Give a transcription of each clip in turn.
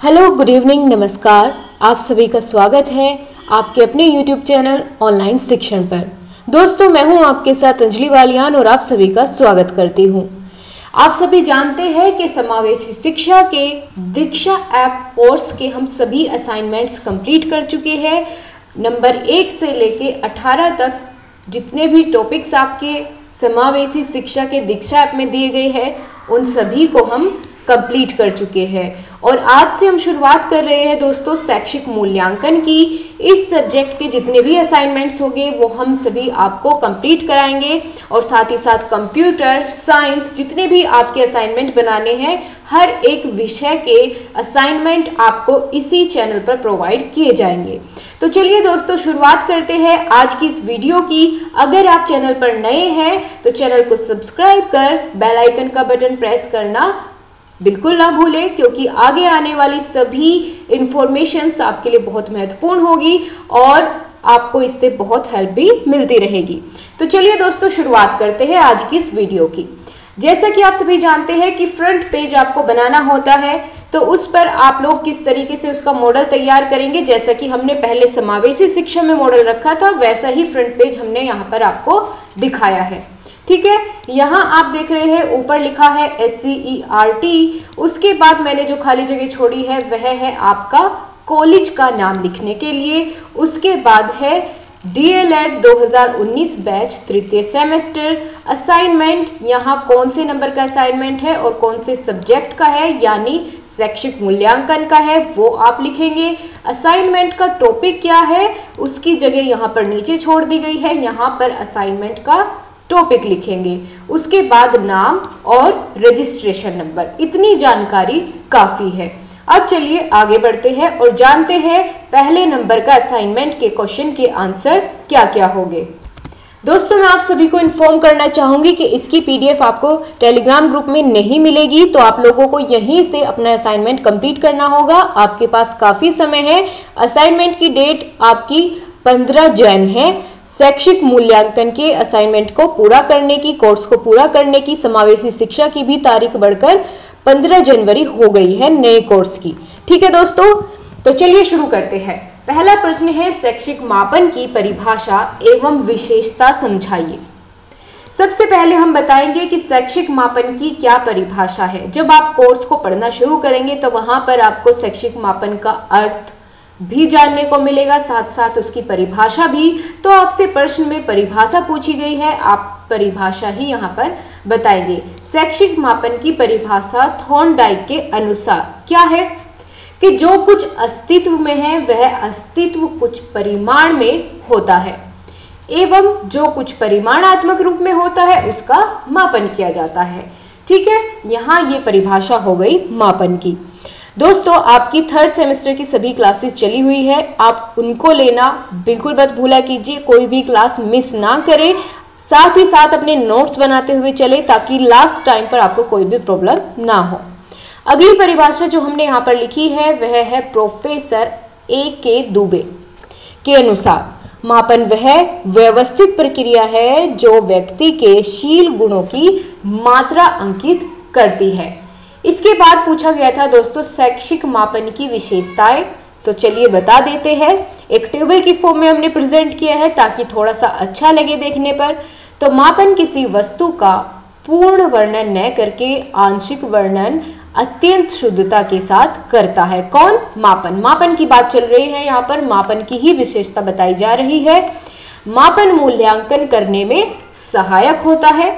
Hello, good evening, नमस्कार। आप सभी का स्वागत है आपके अपने यूट्यूब चैनल ऑनलाइन शिक्षण पर। दोस्तों, मैं हूं आपके साथ अंजलि वालियान और आप सभी का स्वागत करती हूं। आप सभी जानते हैं कि समावेशी शिक्षा के दीक्षा ऐप कोर्स के हम सभी असाइनमेंट्स कंप्लीट कर चुके हैं। नंबर 1 से लेके 18 तक जितने भी टॉपिक्स आपके समावेशी शिक्षा के दीक्षा ऐप में दिए गए हैं उन सभी को हम कंप्लीट कर चुके हैं और आज से हम शुरुआत कर रहे हैं दोस्तों शैक्षिक मूल्यांकन की। इस सब्जेक्ट के जितने भी असाइनमेंट्स होंगे वो हम सभी आपको कंप्लीट कराएंगे और साथ ही साथ कंप्यूटर साइंस जितने भी आपके असाइनमेंट बनाने हैं हर एक विषय के असाइनमेंट आपको इसी चैनल पर प्रोवाइड किए जाएंगे। तो चलिए दोस्तों शुरुआत करते हैं आज की इस वीडियो की। अगर आप चैनल पर नए हैं तो चैनल को सब्सक्राइब कर बेल आइकन का बटन प्रेस करना बिल्कुल ना भूलें, क्योंकि आगे आने वाली सभी इंफॉर्मेशंस आपके लिए बहुत महत्वपूर्ण होगी और आपको इससे बहुत हेल्प भी मिलती रहेगी। तो चलिए दोस्तों शुरुआत करते हैं आज की इस वीडियो की। जैसा कि आप सभी जानते हैं कि फ्रंट पेज आपको बनाना होता है, तो उस पर आप लोग किस तरीके से उसका मॉडल तैयार करेंगे। जैसा कि हमने पहले समावेशी शिक्षा में मॉडल रखा था वैसा ही फ्रंट पेज हमने यहाँ पर आपको दिखाया है। ठीक है, यहाँ आप देख रहे हैं ऊपर लिखा है SCERT। उसके बाद मैंने जो खाली जगह छोड़ी है वह है आपका कॉलेज का नाम लिखने के लिए। उसके बाद है DLED 2019 बैच तृतीय सेमेस्टर। असाइनमेंट यहाँ कौन से नंबर का असाइनमेंट है और कौन से सब्जेक्ट का है, यानी शैक्षिक मूल्यांकन का है, वो आप लिखेंगे। असाइनमेंट का टॉपिक क्या है उसकी जगह यहाँ पर नीचे छोड़ दी गई है, यहाँ पर असाइनमेंट का टॉपिक लिखेंगे। उसके बाद नाम और रजिस्ट्रेशन नंबर, इतनी जानकारी काफी है। अब चलिए आगे बढ़ते हैं और जानते हैं पहले नंबर का असाइनमेंट के क्वेश्चन के आंसर क्या क्या होंगे। दोस्तों, मैं आप सभी को इन्फॉर्म करना चाहूंगी कि इसकी PDF आपको टेलीग्राम ग्रुप में नहीं मिलेगी, तो आप लोगों को यहीं से अपना असाइनमेंट कंप्लीट करना होगा। आपके पास काफी समय है। असाइनमेंट की डेट आपकी 15 जैन है। शैक्षिक मूल्यांकन के असाइनमेंट को पूरा करने की, कोर्स को पूरा करने की, समावेशी शिक्षा की भी तारीख बढ़कर 15 जनवरी हो गई है नए कोर्स की। ठीक है दोस्तों, तो चलिए शुरू करते हैं। पहला प्रश्न है शैक्षिक मापन की परिभाषा एवं विशेषता समझाइए। सबसे पहले हम बताएंगे कि शैक्षिक मापन की क्या परिभाषा है। जब आप कोर्स को पढ़ना शुरू करेंगे तो वहां पर आपको शैक्षिक मापन का अर्थ भी जानने को मिलेगा, साथ साथ उसकी परिभाषा भी। तो आपसे प्रश्न में परिभाषा पूछी गई है, आप परिभाषा ही यहाँ पर बताएंगे। शैक्षिक मापन की परिभाषा थॉर्नडाइक के अनुसार क्या है कि जो कुछ अस्तित्व में है वह अस्तित्व कुछ परिमाण में होता है एवं जो कुछ परिमाणात्मक रूप में होता है उसका मापन किया जाता है। ठीक है, यहाँ ये परिभाषा हो गई मापन की। दोस्तों, आपकी 3rd सेमेस्टर की सभी क्लासेस चली हुई है, आप उनको लेना बिल्कुल मत भूला कीजिए। कोई भी क्लास मिस ना करें, साथ ही साथ अपने नोट्स बनाते हुए चले ताकि लास्ट टाइम पर आपको कोई भी प्रॉब्लम ना हो। अगली परिभाषा जो हमने यहाँ पर लिखी है वह है प्रोफेसर A.K. दुबे के अनुसार मापन वह व्यवस्थित प्रक्रिया है जो व्यक्ति के शील गुणों की मात्रा अंकित करती है। इसके बाद पूछा गया था दोस्तों शैक्षिक मापन की विशेषताएं, तो चलिए बता देते हैं। एक टेबल की फॉर्म में हमने प्रेजेंट किया है ताकि थोड़ा सा अच्छा लगे देखने पर। तो मापन किसी वस्तु का पूर्ण वर्णन न करके आंशिक वर्णन अत्यंत शुद्धता के साथ करता है। कौन? मापन। मापन की बात चल रही है, यहाँ पर मापन की ही विशेषता बताई जा रही है। मापन मूल्यांकन करने में सहायक होता है।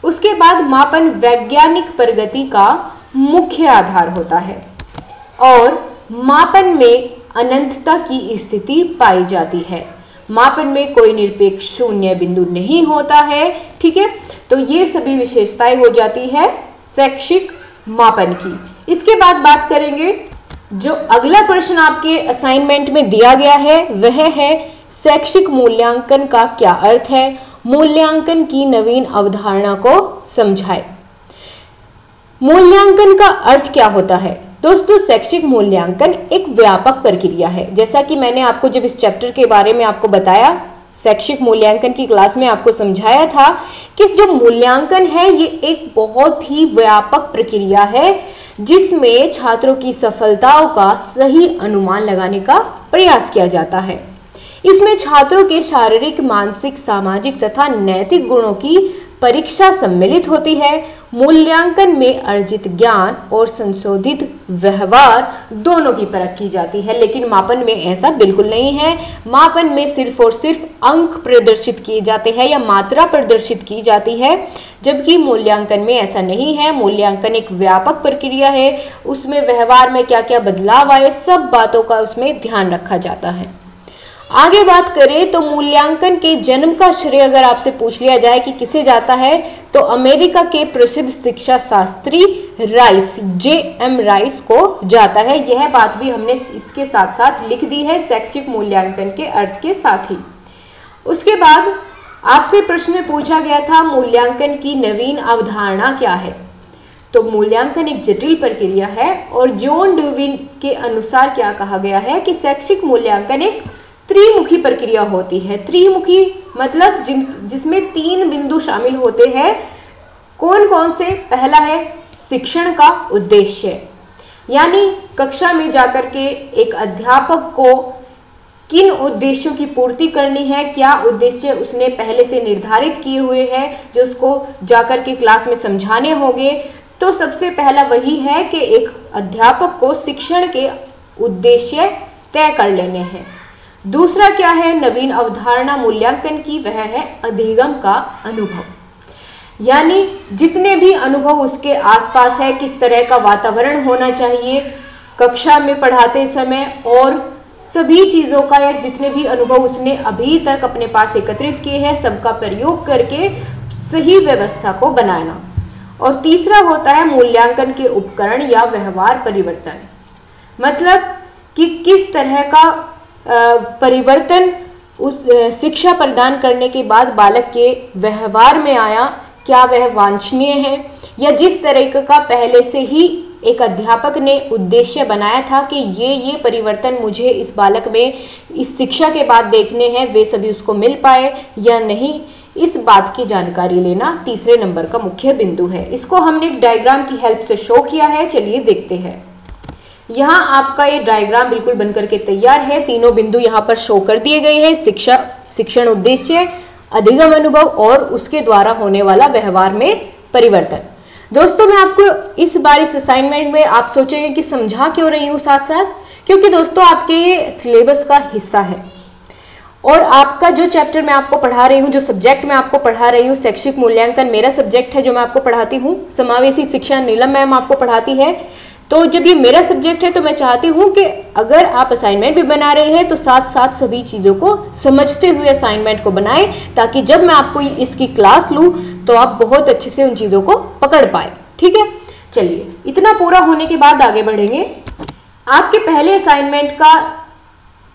उसके बाद मापन वैज्ञानिक प्रगति का मुख्य आधार होता है और मापन में अनंतता की स्थिति पाई जाती है। मापन में कोई निरपेक्ष शून्य बिंदु नहीं होता है। ठीक है, तो ये सभी विशेषताएं हो जाती है शैक्षिक मापन की। इसके बाद बात करेंगे, जो अगला प्रश्न आपके असाइनमेंट में दिया गया है वह है शैक्षिक मूल्यांकन का क्या अर्थ है, मूल्यांकन की नवीन अवधारणा को समझाएं। मूल्यांकन का अर्थ क्या होता है? दोस्तों, शैक्षिक मूल्यांकन एक व्यापक प्रक्रिया है। जैसा कि मैंने आपको जब इस चैप्टर के बारे में आपको बताया, शैक्षिक मूल्यांकन की क्लास में आपको समझाया था कि जो मूल्यांकन है ये एक बहुत ही व्यापक प्रक्रिया है जिसमें छात्रों की सफलताओं का सही अनुमान लगाने का प्रयास किया जाता है। इसमें छात्रों के शारीरिक, मानसिक, सामाजिक तथा नैतिक गुणों की परीक्षा सम्मिलित होती है। मूल्यांकन में अर्जित ज्ञान और संशोधित व्यवहार दोनों की परख की जाती है, लेकिन मापन में ऐसा बिल्कुल नहीं है। मापन में सिर्फ और सिर्फ अंक प्रदर्शित किए जाते हैं या मात्रा प्रदर्शित की जाती है, जबकि मूल्यांकन में ऐसा नहीं है। मूल्यांकन एक व्यापक प्रक्रिया है, उसमें व्यवहार में क्या क्या बदलाव आए, सब बातों का उसमें ध्यान रखा जाता है। आगे बात करें तो मूल्यांकन के जन्म का श्रेय अगर आपसे पूछ लिया जाए कि किसे जाता है, तो अमेरिका के प्रसिद्ध शिक्षा शास्त्री राइस, J.M. राइस को जाता है। यह बात भी हमने इसके साथ साथ लिख दी है शैक्षिक मूल्यांकन के अर्थ के साथ ही। उसके बाद आपसे प्रश्न में पूछा गया था मूल्यांकन की नवीन अवधारणा क्या है। तो मूल्यांकन एक जटिल प्रक्रिया है और जॉन ड्यूवी के अनुसार क्या कहा गया है कि शैक्षिक मूल्यांकन एक त्रिमुखी प्रक्रिया होती है। त्रिमुखी मतलब जिसमें 3 बिंदु शामिल होते हैं। कौन कौन से? पहला है शिक्षण का उद्देश्य, यानी कक्षा में जाकर के एक अध्यापक को किन उद्देश्यों की पूर्ति करनी है, क्या उद्देश्य उसने पहले से निर्धारित किए हुए हैं जो उसको जाकर के क्लास में समझाने होंगे। तो सबसे पहला वही है कि एक अध्यापक को शिक्षण के उद्देश्य तय कर लेने हैं। दूसरा क्या है नवीन अवधारणा मूल्यांकन की, वह है अधिगम का अनुभव, यानी जितने भी अनुभव उसके आसपास है, किस तरह का वातावरण होना चाहिए कक्षा में पढ़ाते समय, और सभी चीज़ों का या जितने भी अनुभव उसने अभी तक अपने पास एकत्रित किए हैं सबका प्रयोग करके सही व्यवस्था को बनाना। और तीसरा होता है मूल्यांकन के उपकरण या व्यवहार परिवर्तन, मतलब कि किस तरह का परिवर्तन उस शिक्षा प्रदान करने के बाद बालक के व्यवहार में आया, क्या वह वांछनीय है, या जिस तरह का पहले से ही एक अध्यापक ने उद्देश्य बनाया था कि ये परिवर्तन मुझे इस बालक में इस शिक्षा के बाद देखने हैं, वे सभी उसको मिल पाए या नहीं, इस बात की जानकारी लेना तीसरे नंबर का मुख्य बिंदु है। इसको हमने एक डायग्राम की हेल्प से शो किया है, चलिए देखते हैं। यहाँ आपका ये डायग्राम बिल्कुल बनकर के तैयार है। तीनों बिंदु यहाँ पर शो कर दिए गए हैं, शिक्षा, शिक्षण उद्देश्य, अधिगम अनुभव और उसके द्वारा होने वाला व्यवहार में परिवर्तन। दोस्तों मैं आपको इस बार इस असाइनमेंट में आप सोचेंगे कि समझा क्यों रही हूँ साथ साथ, क्योंकि दोस्तों आपके ये सिलेबस का हिस्सा है और आपका जो चैप्टर मैं आपको पढ़ा रही हूँ, जो सब्जेक्ट मैं आपको पढ़ा रही हूँ, शैक्षिक मूल्यांकन मेरा सब्जेक्ट है जो मैं आपको पढ़ाती हूँ, समावेशी शिक्षा नीलम मैम आपको पढ़ाती है। तो जब ये मेरा सब्जेक्ट है तो मैं चाहती हूँ कि अगर आप असाइनमेंट भी बना रहे हैं तो साथ साथ सभी चीज़ों को समझते हुए असाइनमेंट को बनाएं, ताकि जब मैं आपको इसकी क्लास लूँ तो आप बहुत अच्छे से उन चीज़ों को पकड़ पाए। ठीक है, चलिए इतना पूरा होने के बाद आगे बढ़ेंगे। आपके पहले असाइनमेंट का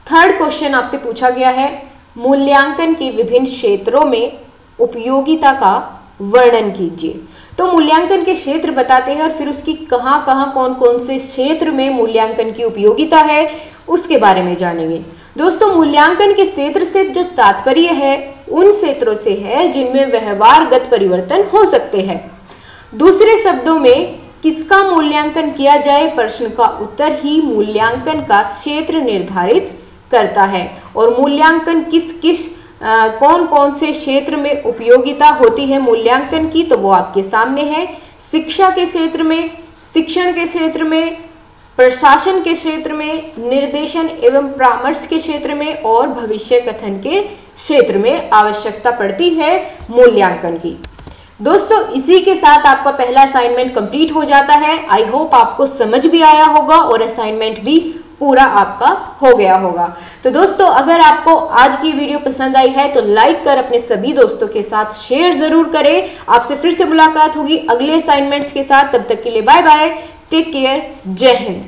3rd क्वेश्चन आपसे पूछा गया है, मूल्यांकन के विभिन्न क्षेत्रों में उपयोगिता का वर्णन कीजिए। तो मूल्यांकन के क्षेत्र बताते हैं और फिर उसकी कहाँ कहाँ कौन कौन से क्षेत्र में मूल्यांकन की उपयोगिता है उसके बारे में जानेंगे। दोस्तों मूल्यांकन के क्षेत्र से जो तात्पर्य है उन क्षेत्रों से है जिनमें व्यवहारगत परिवर्तन हो सकते हैं। दूसरे शब्दों में किसका मूल्यांकन किया जाए, प्रश्न का उत्तर ही मूल्यांकन का क्षेत्र निर्धारित करता है। और मूल्यांकन किस किस कौन कौन से क्षेत्र में उपयोगिता होती है मूल्यांकन की, तो वो आपके सामने है। शिक्षा के क्षेत्र में, शिक्षण के क्षेत्र में, प्रशासन के क्षेत्र में, निर्देशन एवं परामर्श के क्षेत्र में और भविष्य कथन के क्षेत्र में आवश्यकता पड़ती है मूल्यांकन की। दोस्तों इसी के साथ आपका पहला असाइनमेंट कंप्लीट हो जाता है। आई होप आपको समझ भी आया होगा और असाइनमेंट भी पूरा आपका हो गया होगा। तो दोस्तों अगर आपको आज की वीडियो पसंद आई है तो लाइक कर अपने सभी दोस्तों के साथ शेयर जरूर करें। आपसे फिर से मुलाकात होगी अगले असाइनमेंट्स के साथ, तब तक के लिए बाय बाय, टेक केयर, जय हिंद।